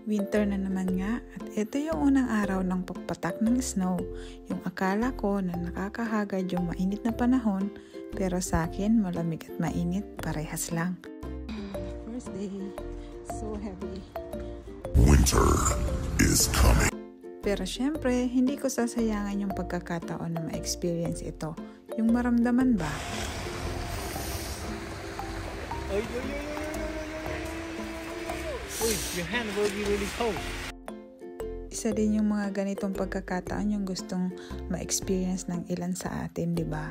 Winter na naman nga at ito yung unang araw ng pagpatak ng snow. Yung akala ko na nakakahagad yung mainit na panahon, pero sa akin malamig at mainit parehas lang. First day, so heavy. Winter is coming. Pero syempre, hindi ko sasayangan yung pagkakataon na ma-experience ito. Yung maramdaman ba? Uy, your hand will be really cold. Isa din yung mga ganitong pagkakataon yung gustong ma-experience ng ilan sa atin, di ba?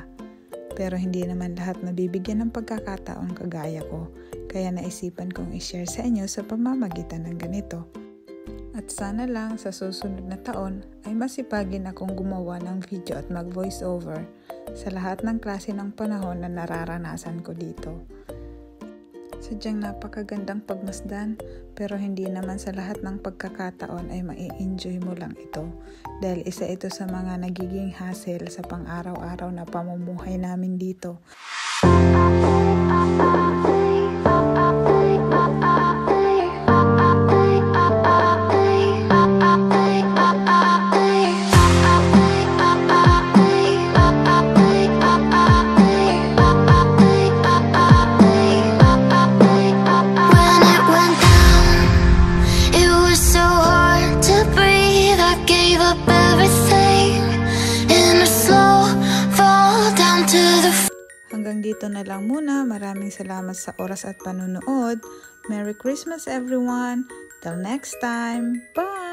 Pero hindi naman lahat nabibigyan ng pagkakataon kagaya ko, kaya naisipan kong i-share sa inyo sa pamamagitan ng ganito. At sana lang sa susunod na taon ay masipagin akong gumawa ng video at mag-voice over sa lahat ng klase ng panahon na nararanasan ko dito. Sadyang napakagandang pagmasdan, pero hindi naman sa lahat ng pagkakataon ay mai-enjoy mo lang ito dahil isa ito sa mga nagiging hassle sa pang-araw-araw na pamumuhay namin dito. Hanggang dito na lang muna. Maraming salamat sa oras at panunood. Merry Christmas everyone! Till next time! Bye!